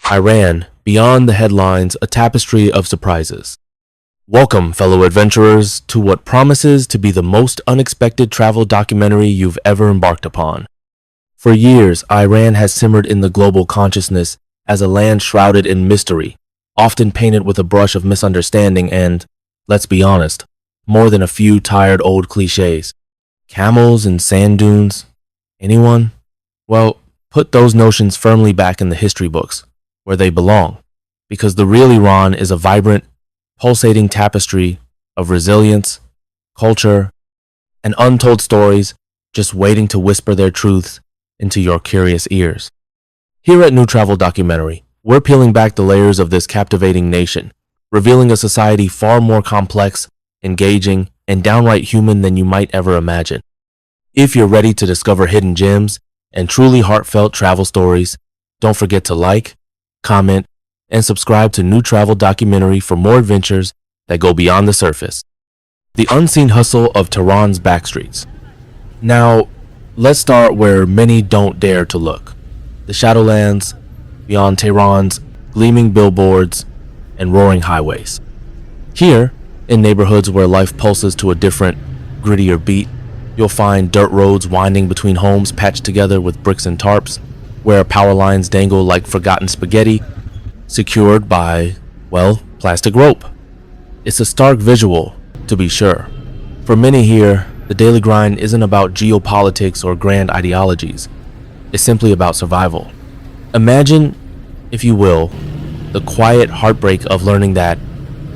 Iran, beyond the headlines, a tapestry of surprises. Welcome, fellow adventurers, to what promises to be the most unexpected travel documentary you've ever embarked upon. For years, Iran has simmered in the global consciousness as a land shrouded in mystery, often painted with a brush of misunderstanding and, let's be honest, more than a few tired old cliches. Camels and sand dunes? Anyone? Well, put those notions firmly back in the history books, where they belong, because the real Iran is a vibrant, pulsating tapestry of resilience, culture, and untold stories just waiting to whisper their truths into your curious ears. Here at New Travel Documentary, we're peeling back the layers of this captivating nation, revealing a society far more complex, engaging, and downright human than you might ever imagine. If you're ready to discover hidden gems and truly heartfelt travel stories, don't forget to like, comment, and subscribe to New Travel Documentary for more adventures that go beyond the surface. The unseen hustle of Tehran's backstreets. Now, let's start where many don't dare to look. The Shadowlands, beyond Tehran's gleaming billboards and roaring highways. Here, in neighborhoods where life pulses to a different, grittier beat, you'll find dirt roads winding between homes patched together with bricks and tarps, where power lines dangle like forgotten spaghetti, secured by, well, plastic rope. It's a stark visual, to be sure. For many here, the daily grind isn't about geopolitics or grand ideologies. It's simply about survival. Imagine, if you will, the quiet heartbreak of learning that,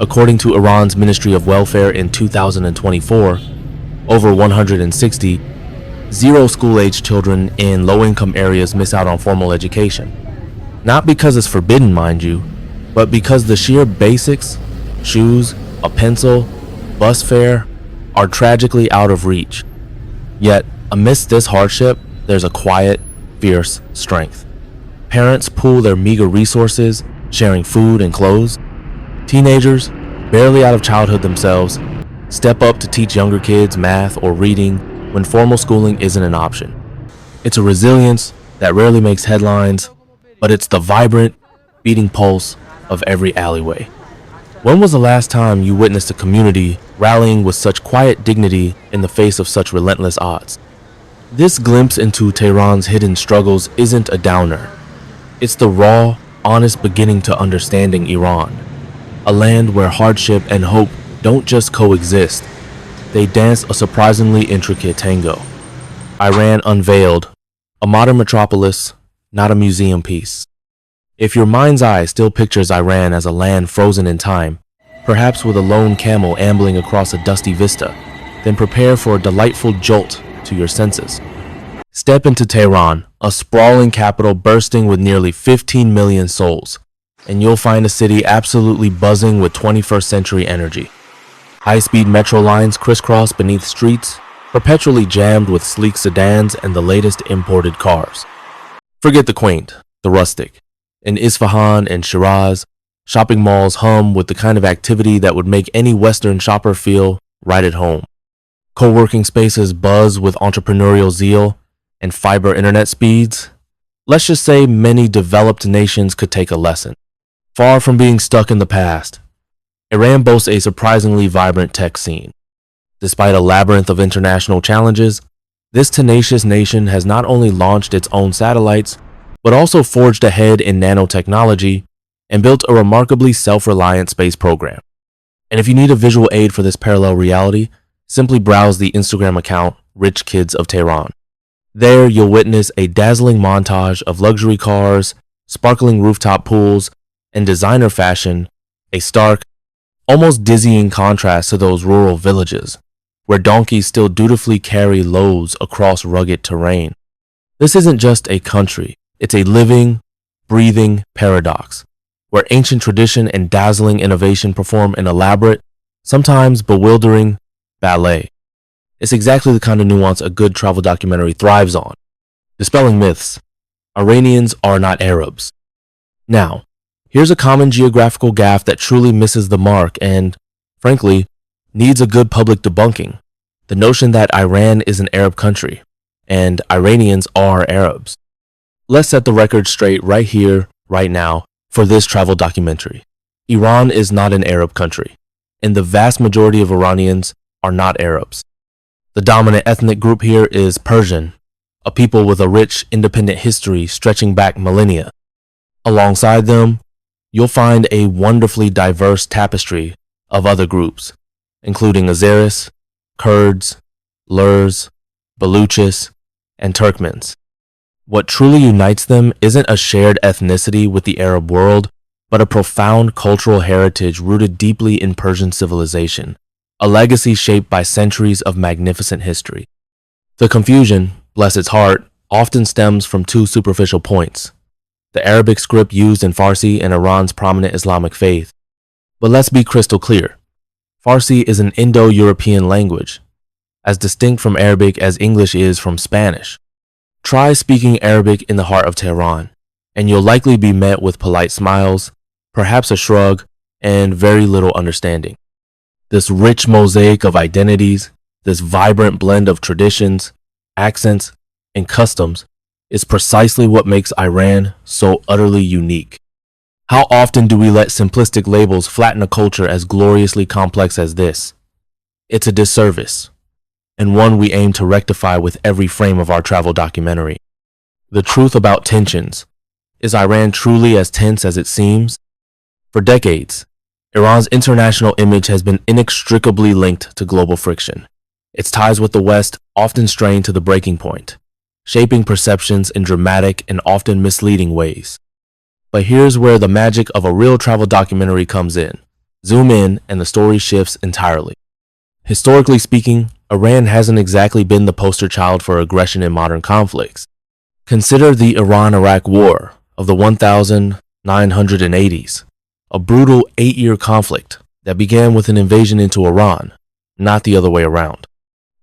according to Iran's Ministry of Welfare in 2024, over 160 school-age children in low-income areas miss out on formal education. Not because it's forbidden, mind you, but because the sheer basics, shoes, a pencil, bus fare, are tragically out of reach. Yet, amidst this hardship, there's a quiet, fierce strength. Parents pool their meager resources, sharing food and clothes. Teenagers, barely out of childhood themselves, step up to teach younger kids math or reading when formal schooling isn't an option. It's a resilience that rarely makes headlines, but it's the vibrant, beating pulse of every alleyway. When was the last time you witnessed a community rallying with such quiet dignity in the face of such relentless odds? This glimpse into Tehran's hidden struggles isn't a downer. It's the raw, honest beginning to understanding Iran, a land where hardship and hope don't just coexist, they dance a surprisingly intricate tango. Iran unveiled, a modern metropolis, not a museum piece. If your mind's eye still pictures Iran as a land frozen in time, perhaps with a lone camel ambling across a dusty vista, then prepare for a delightful jolt to your senses. Step into Tehran, a sprawling capital bursting with nearly 15 million souls, and you'll find a city absolutely buzzing with 21st century energy. High-speed metro lines crisscross beneath streets, perpetually jammed with sleek sedans and the latest imported cars. Forget the quaint, the rustic. In Isfahan and Shiraz, shopping malls hum with the kind of activity that would make any Western shopper feel right at home. Co-working spaces buzz with entrepreneurial zeal and fiber internet speeds. Let's just say many developed nations could take a lesson. Far from being stuck in the past, Iran boasts a surprisingly vibrant tech scene. Despite a labyrinth of international challenges, this tenacious nation has not only launched its own satellites, but also forged ahead in nanotechnology and built a remarkably self-reliant space program. And if you need a visual aid for this parallel reality, simply browse the Instagram account Rich Kids of Tehran. There you'll witness a dazzling montage of luxury cars, sparkling rooftop pools, and designer fashion, a stark, almost dizzying contrast to those rural villages, where donkeys still dutifully carry loads across rugged terrain. This isn't just a country, it's a living, breathing paradox, where ancient tradition and dazzling innovation perform an elaborate, sometimes bewildering, ballet. It's exactly the kind of nuance a good travel documentary thrives on. Dispelling myths, Iranians are not Arabs. Now, here's a common geographical gaffe that truly misses the mark and, frankly, needs a good public debunking. The notion that Iran is an Arab country, and Iranians are Arabs. Let's set the record straight right here, right now, for this travel documentary. Iran is not an Arab country, and the vast majority of Iranians are not Arabs. The dominant ethnic group here is Persian, a people with a rich, independent history stretching back millennia. Alongside them, you'll find a wonderfully diverse tapestry of other groups, including Azeris, Kurds, Lurs, Baluchis, and Turkmens. What truly unites them isn't a shared ethnicity with the Arab world, but a profound cultural heritage rooted deeply in Persian civilization, a legacy shaped by centuries of magnificent history. The confusion, bless its heart, often stems from two superficial points: the Arabic script used in Farsi and Iran's prominent Islamic faith. But let's be crystal clear. Farsi is an Indo-European language, as distinct from Arabic as English is from Spanish. Try speaking Arabic in the heart of Tehran, and you'll likely be met with polite smiles, perhaps a shrug, and very little understanding. This rich mosaic of identities, this vibrant blend of traditions, accents, and customs is precisely what makes Iran so utterly unique. How often do we let simplistic labels flatten a culture as gloriously complex as this? It's a disservice, and one we aim to rectify with every frame of our travel documentary. The truth about tensions. Is Iran truly as tense as it seems? For decades, Iran's international image has been inextricably linked to global friction. Its ties with the West often strain to the breaking point, shaping perceptions in dramatic and often misleading ways. But here's where the magic of a real travel documentary comes in. Zoom in and the story shifts entirely. Historically speaking, Iran hasn't exactly been the poster child for aggression in modern conflicts. Consider the Iran-Iraq War of the 1980s, a brutal 8-year conflict that began with an invasion into Iran, not the other way around.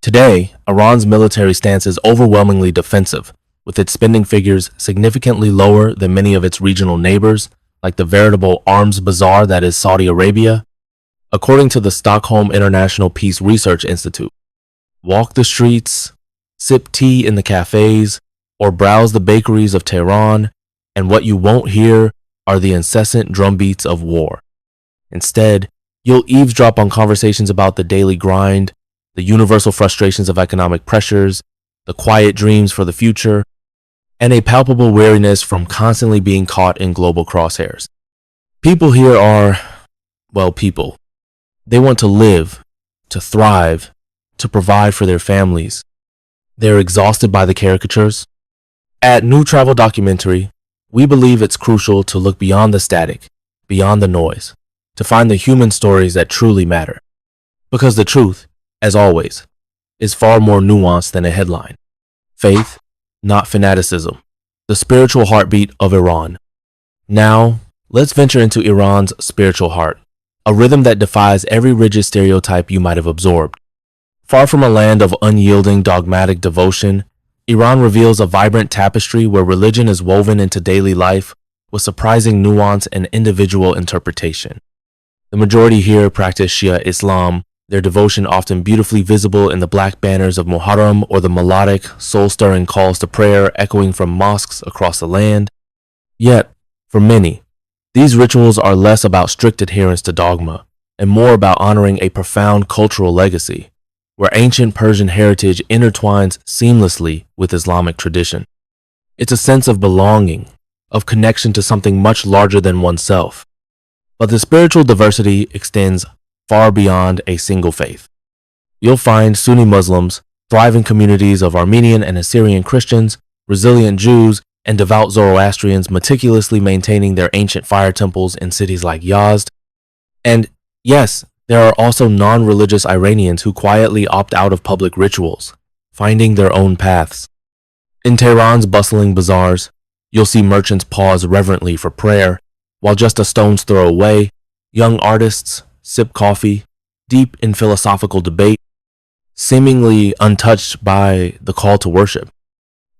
Today, Iran's military stance is overwhelmingly defensive, with its spending figures significantly lower than many of its regional neighbors, like the veritable arms bazaar that is Saudi Arabia. According to the Stockholm International Peace Research Institute, walk the streets, sip tea in the cafes, or browse the bakeries of Tehran, and what you won't hear are the incessant drumbeats of war. Instead, you'll eavesdrop on conversations about the daily grind, the universal frustrations of economic pressures, the quiet dreams for the future, and a palpable weariness from constantly being caught in global crosshairs. People here are, well, people. They want to live, to thrive, to provide for their families. They're exhausted by the caricatures. At New Travel Documentary, we believe it's crucial to look beyond the static, beyond the noise, to find the human stories that truly matter. Because the truth, as always, is far more nuanced than a headline. Faith, not fanaticism. The spiritual heartbeat of Iran. Now, let's venture into Iran's spiritual heart, a rhythm that defies every rigid stereotype you might have absorbed. Far from a land of unyielding dogmatic devotion, Iran reveals a vibrant tapestry where religion is woven into daily life with surprising nuance and individual interpretation. The majority here practice Shia Islam, their devotion often beautifully visible in the black banners of Muharram or the melodic, soul-stirring calls to prayer echoing from mosques across the land. Yet, for many, these rituals are less about strict adherence to dogma and more about honoring a profound cultural legacy, where ancient Persian heritage intertwines seamlessly with Islamic tradition. It's a sense of belonging, of connection to something much larger than oneself. But the spiritual diversity extends far beyond a single faith. You'll find Sunni Muslims, thriving communities of Armenian and Assyrian Christians, resilient Jews, and devout Zoroastrians meticulously maintaining their ancient fire temples in cities like Yazd. And yes, there are also non-religious Iranians who quietly opt out of public rituals, finding their own paths. In Tehran's bustling bazaars, you'll see merchants pause reverently for prayer, while just a stone's throw away, young artists sip coffee, deep in philosophical debate, seemingly untouched by the call to worship.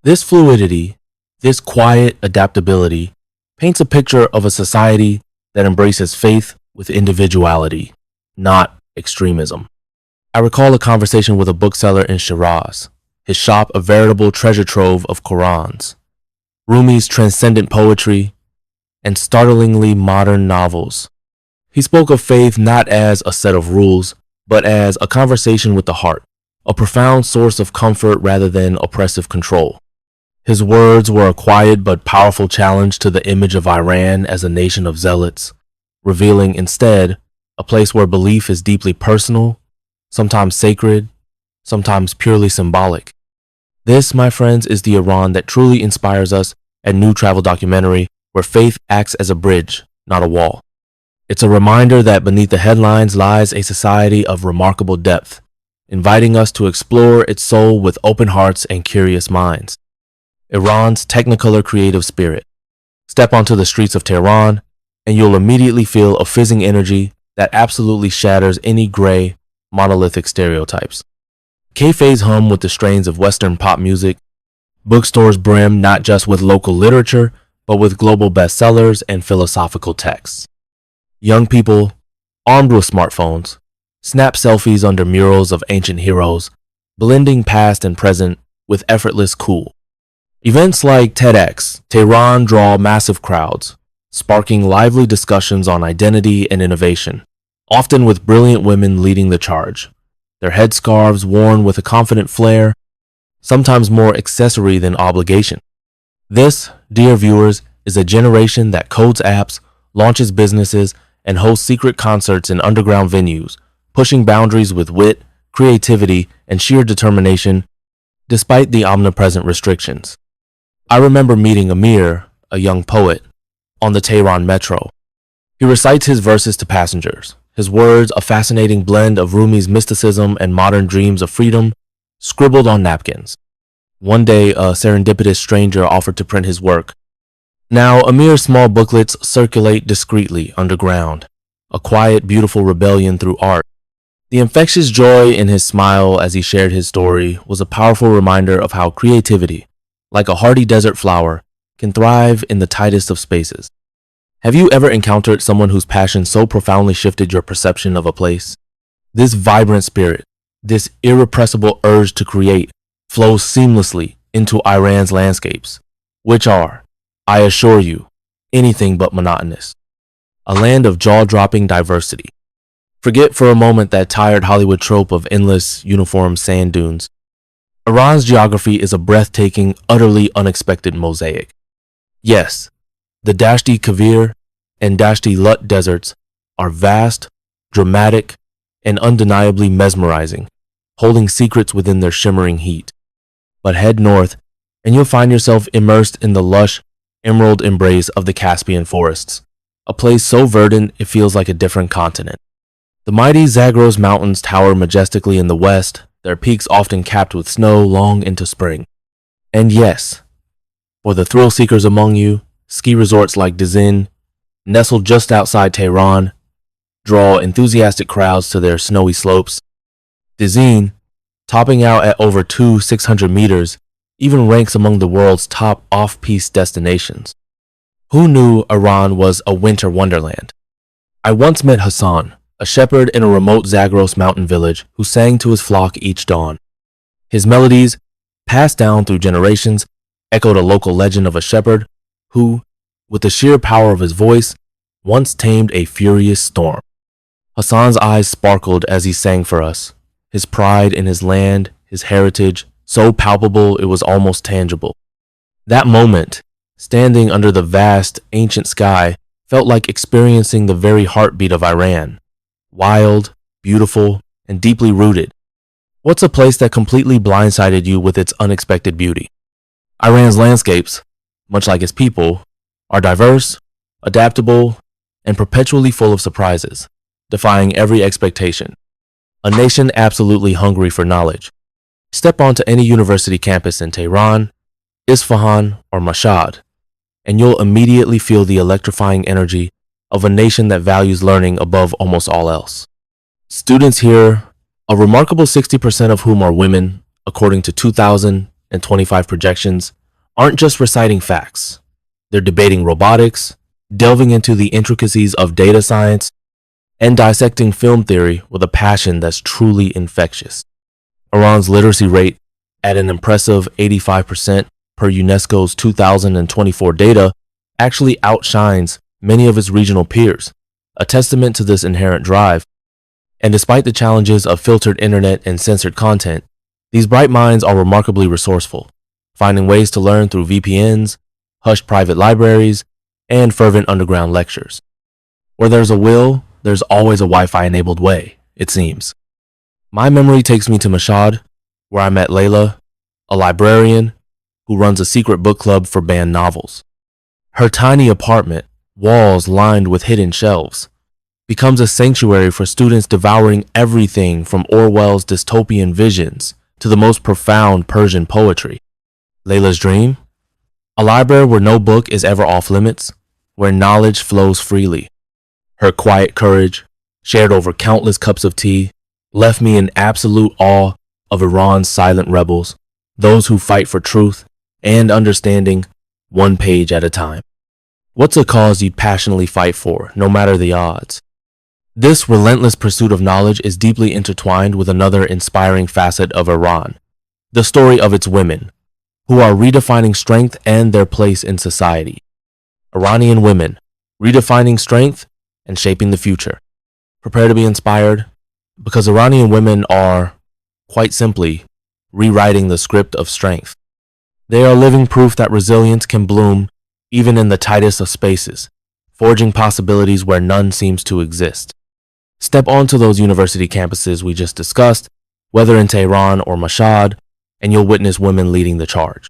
This fluidity, this quiet adaptability, paints a picture of a society that embraces faith with individuality, not extremism. I recall a conversation with a bookseller in Shiraz, his shop a veritable treasure trove of Qurans. Rumi's transcendent poetry, and startlingly modern novels. He spoke of faith not as a set of rules, but as a conversation with the heart, a profound source of comfort rather than oppressive control. His words were a quiet but powerful challenge to the image of Iran as a nation of zealots, revealing instead a place where belief is deeply personal, sometimes sacred, sometimes purely symbolic. This, my friends, is the Iran that truly inspires us at New Travel Documentary, where faith acts as a bridge, not a wall. It's a reminder that beneath the headlines lies a society of remarkable depth, inviting us to explore its soul with open hearts and curious minds. Iran's Technicolor creative spirit. Step onto the streets of Tehran, and you'll immediately feel a fizzing energy that absolutely shatters any gray, monolithic stereotypes. Cafes hum with the strains of Western pop music. Bookstores brim not just with local literature, but with global bestsellers and philosophical texts. Young people, armed with smartphones, snap selfies under murals of ancient heroes, blending past and present with effortless cool. Events like TEDx Tehran draw massive crowds, sparking lively discussions on identity and innovation, often with brilliant women leading the charge, their headscarves worn with a confident flair, sometimes more accessory than obligation. This, dear viewers, is a generation that codes apps, launches businesses, and hosts secret concerts in underground venues, pushing boundaries with wit, creativity, and sheer determination, despite the omnipresent restrictions. I remember meeting Amir, a young poet, on the Tehran metro. He recites his verses to passengers, his words a fascinating blend of Rumi's mysticism and modern dreams of freedom, scribbled on napkins. One day, a serendipitous stranger offered to print his work. Now, Amir's small booklets circulate discreetly underground, a quiet, beautiful rebellion through art. The infectious joy in his smile as he shared his story was a powerful reminder of how creativity, like a hardy desert flower, can thrive in the tightest of spaces. Have you ever encountered someone whose passion so profoundly shifted your perception of a place? This vibrant spirit, this irrepressible urge to create, flows seamlessly into Iran's landscapes, which are, I assure you, anything but monotonous. A land of jaw-dropping diversity. Forget for a moment that tired Hollywood trope of endless, uniform sand dunes. Iran's geography is a breathtaking, utterly unexpected mosaic. Yes, the Dashti Kavir and Dashti Lut deserts are vast, dramatic, and undeniably mesmerizing, holding secrets within their shimmering heat. But head north, and you'll find yourself immersed in the lush, emerald embrace of the Caspian forests, a place so verdant it feels like a different continent. The mighty Zagros Mountains tower majestically in the west, their peaks often capped with snow long into spring. And yes, for the thrill seekers among you, ski resorts like Dzin, nestled just outside Tehran, draw enthusiastic crowds to their snowy slopes. Dzin, topping out at over 600 meters, even ranks among the world's top off-piste destinations. Who knew Iran was a winter wonderland? I once met Hassan, a shepherd in a remote Zagros mountain village who sang to his flock each dawn. His melodies, passed down through generations, echoed a local legend of a shepherd who, with the sheer power of his voice, once tamed a furious storm. Hassan's eyes sparkled as he sang for us, his pride in his land, his heritage, so palpable it was almost tangible. That moment, standing under the vast, ancient sky, felt like experiencing the very heartbeat of Iran. Wild, beautiful, and deeply rooted. What's a place that completely blindsided you with its unexpected beauty? Iran's landscapes, much like its people, are diverse, adaptable, and perpetually full of surprises, defying every expectation. A nation absolutely hungry for knowledge. Step onto any university campus in Tehran, Isfahan, or Mashhad, and you'll immediately feel the electrifying energy of a nation that values learning above almost all else. Students here, a remarkable 60% of whom are women, according to 2025 projections, aren't just reciting facts. They're debating robotics, delving into the intricacies of data science, and dissecting film theory with a passion that's truly infectious. Iran's literacy rate, at an impressive 85% per UNESCO's 2024 data, actually outshines many of its regional peers, a testament to this inherent drive. And despite the challenges of filtered internet and censored content, these bright minds are remarkably resourceful, finding ways to learn through VPNs, hushed private libraries, and fervent underground lectures. Where there's a will, there's always a Wi-Fi enabled way, it seems. My memory takes me to Mashhad, where I met Layla, a librarian who runs a secret book club for banned novels. Her tiny apartment, walls lined with hidden shelves, becomes a sanctuary for students devouring everything from Orwell's dystopian visions to the most profound Persian poetry. Layla's dream? A library where no book is ever off limits, where knowledge flows freely. Her quiet courage, shared over countless cups of tea, left me in absolute awe of Iran's silent rebels, those who fight for truth and understanding, one page at a time. What's a cause you'd passionately fight for, no matter the odds? This relentless pursuit of knowledge is deeply intertwined with another inspiring facet of Iran, the story of its women, who are redefining strength and their place in society. Iranian women, redefining strength and shaping the future. Prepare to be inspired, because Iranian women are, quite simply, rewriting the script of strength. They are living proof that resilience can bloom even in the tightest of spaces, forging possibilities where none seems to exist. Step onto those university campuses we just discussed, whether in Tehran or Mashhad, and you'll witness women leading the charge.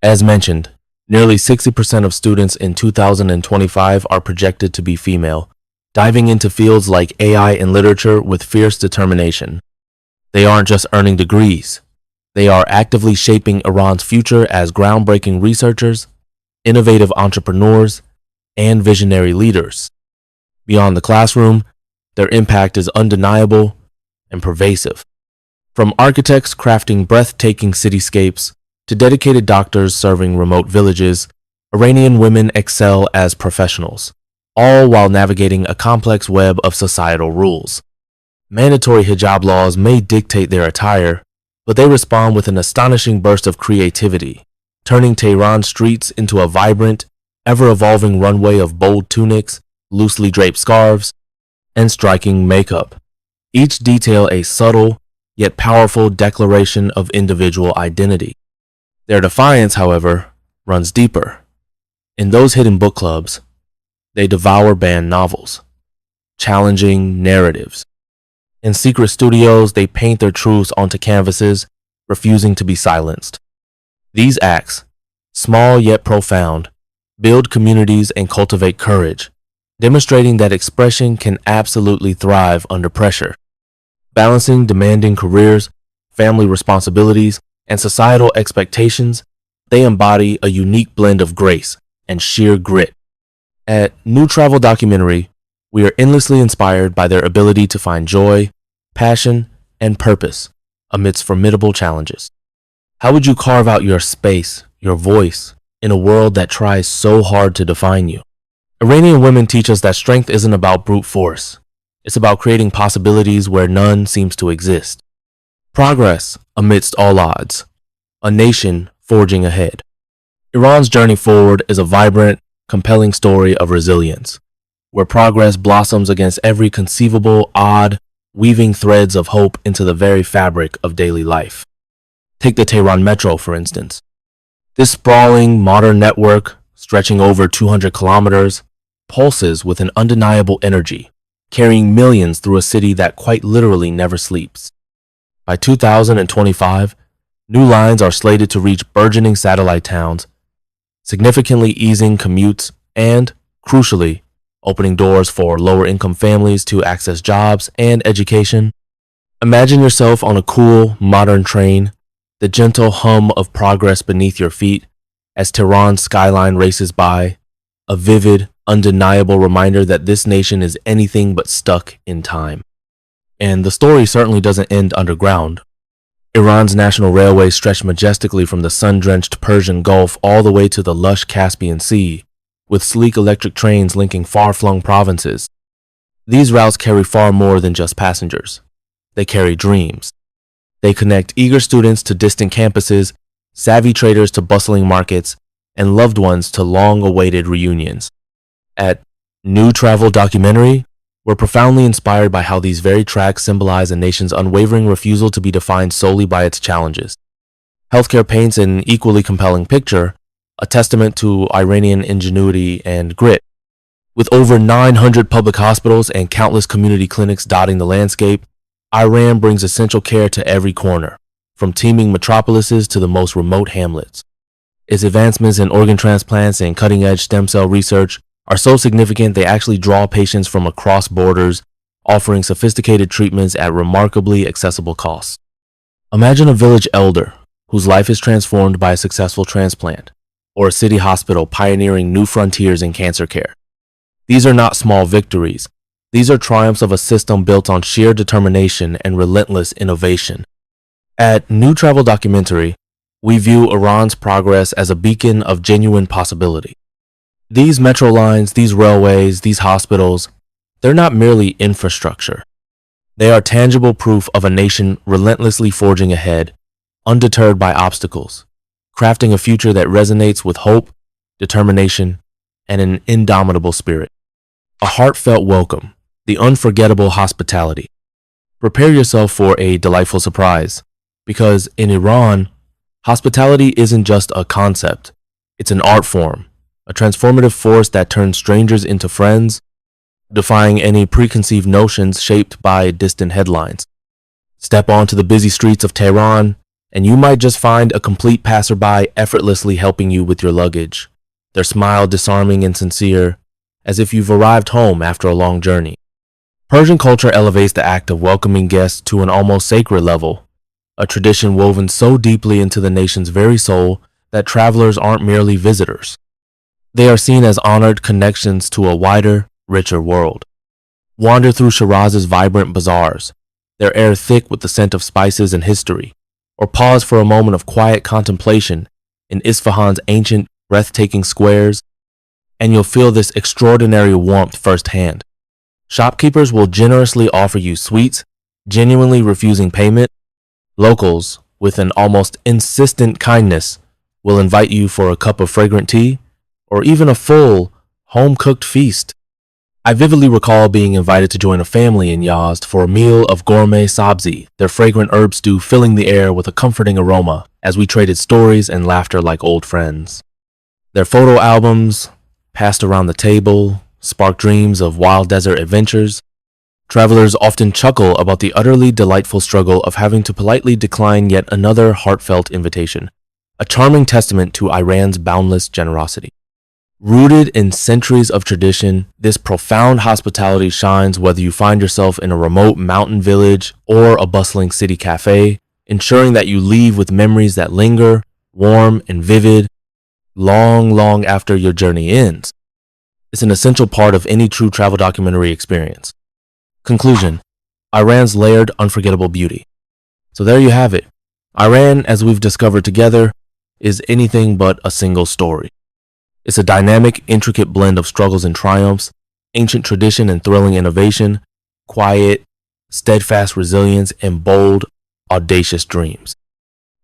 As mentioned, nearly 60% of students in 2025 are projected to be female, diving into fields like AI and literature with fierce determination. They aren't just earning degrees. They are actively shaping Iran's future as groundbreaking researchers, innovative entrepreneurs, and visionary leaders. Beyond the classroom, their impact is undeniable and pervasive. From architects crafting breathtaking cityscapes to dedicated doctors serving remote villages, Iranian women excel as professionals, all while navigating a complex web of societal rules. Mandatory hijab laws may dictate their attire, but they respond with an astonishing burst of creativity, turning Tehran's streets into a vibrant, ever-evolving runway of bold tunics, loosely draped scarves, and striking makeup, each detail a subtle yet powerful declaration of individual identity. Their defiance, however, runs deeper. In those hidden book clubs, they devour banned novels, challenging narratives. In secret studios, they paint their truths onto canvases, refusing to be silenced. These acts, small yet profound, build communities and cultivate courage, demonstrating that expression can absolutely thrive under pressure. Balancing demanding careers, family responsibilities, and societal expectations, they embody a unique blend of grace and sheer grit. At New Travel Documentary, we are endlessly inspired by their ability to find joy, passion, and purpose amidst formidable challenges. How would you carve out your space, your voice, in a world that tries so hard to define you? Iranian women teach us that strength isn't about brute force. It's about creating possibilities where none seems to exist. Progress amidst all odds. A nation forging ahead. Iran's journey forward is a vibrant, compelling story of resilience, where progress blossoms against every conceivable odd, weaving threads of hope into the very fabric of daily life. Take the Tehran Metro, for instance. This sprawling, modern network, stretching over 200 kilometers, pulses with an undeniable energy, carrying millions through a city that quite literally never sleeps. By 2025, new lines are slated to reach burgeoning satellite towns, significantly easing commutes and, crucially, opening doors for lower-income families to access jobs and education. Imagine yourself on a cool, modern train, the gentle hum of progress beneath your feet as Tehran's skyline races by, a vivid, undeniable reminder that this nation is anything but stuck in time. And the story certainly doesn't end underground. Iran's national railways stretch majestically from the sun-drenched Persian Gulf all the way to the lush Caspian Sea, with sleek electric trains linking far-flung provinces. These routes carry far more than just passengers. They carry dreams. They connect eager students to distant campuses, savvy traders to bustling markets, and loved ones to long-awaited reunions. At New Travel Documentary, we're profoundly inspired by how these very tracks symbolize a nation's unwavering refusal to be defined solely by its challenges. Healthcare paints an equally compelling picture, a testament to Iranian ingenuity and grit. With over 900 public hospitals and countless community clinics dotting the landscape, Iran brings essential care to every corner, from teeming metropolises to the most remote hamlets. Its advancements in organ transplants and cutting-edge stem cell research are so significant they actually draw patients from across borders, offering sophisticated treatments at remarkably accessible costs. Imagine a village elder whose life is transformed by a successful transplant, or a city hospital pioneering new frontiers in cancer care. These are not small victories. These are triumphs of a system built on sheer determination and relentless innovation. At New Travel Documentary, we view Iran's progress as a beacon of genuine possibility. These metro lines, these railways, these hospitals, they're not merely infrastructure. They are tangible proof of a nation relentlessly forging ahead, undeterred by obstacles, crafting a future that resonates with hope, determination, and an indomitable spirit. A heartfelt welcome, the unforgettable hospitality. Prepare yourself for a delightful surprise, because in Iran, hospitality isn't just a concept, it's an art form, a transformative force that turns strangers into friends, defying any preconceived notions shaped by distant headlines. Step onto the busy streets of Tehran, and you might just find a complete passerby effortlessly helping you with your luggage, their smile disarming and sincere, as if you've arrived home after a long journey. Persian culture elevates the act of welcoming guests to an almost sacred level, a tradition woven so deeply into the nation's very soul that travelers aren't merely visitors. They are seen as honored connections to a wider, richer world. Wander through Shiraz's vibrant bazaars, their air thick with the scent of spices and history, or pause for a moment of quiet contemplation in Isfahan's ancient, breathtaking squares, and you'll feel this extraordinary warmth firsthand. Shopkeepers will generously offer you sweets, genuinely refusing payment. Locals, with an almost insistent kindness, will invite you for a cup of fragrant tea, or even a full, home-cooked feast. I vividly recall being invited to join a family in Yazd for a meal of gourmet sabzi, their fragrant herb stew filling the air with a comforting aroma as we traded stories and laughter like old friends. Their photo albums, passed around the table, sparked dreams of wild desert adventures. Travelers often chuckle about the utterly delightful struggle of having to politely decline yet another heartfelt invitation, a charming testament to Iran's boundless generosity. Rooted in centuries of tradition, this profound hospitality shines whether you find yourself in a remote mountain village or a bustling city cafe, ensuring that you leave with memories that linger, warm and vivid, long after your journey ends. It's an essential part of any true travel documentary experience. Conclusion: Iran's layered, unforgettable beauty. So there you have it. Iran, as we've discovered together, is anything but a single story. It's a dynamic, intricate blend of struggles and triumphs, ancient tradition and thrilling innovation, quiet, steadfast resilience, and bold, audacious dreams.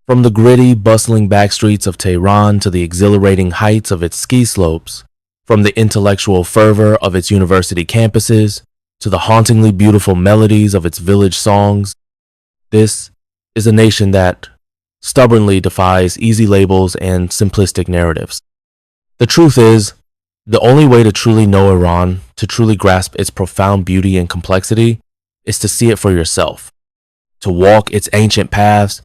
From the gritty, bustling backstreets of Tehran to the exhilarating heights of its ski slopes, from the intellectual fervor of its university campuses to the hauntingly beautiful melodies of its village songs, this is a nation that stubbornly defies easy labels and simplistic narratives. The truth is, the only way to truly know Iran, to truly grasp its profound beauty and complexity, is to see it for yourself, to walk its ancient paths,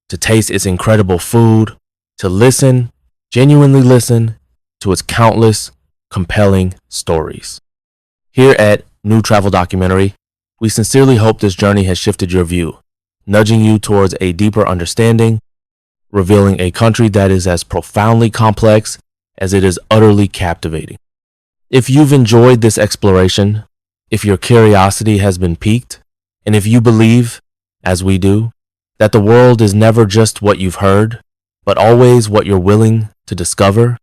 to taste its incredible food, to listen, genuinely listen, to its countless, compelling stories. Here at New Travel Documentary, we sincerely hope this journey has shifted your view, nudging you towards a deeper understanding, revealing a country that is as profoundly complex as it is utterly captivating. If you've enjoyed this exploration, if your curiosity has been piqued, and if you believe, as we do, that the world is never just what you've heard, but always what you're willing to discover,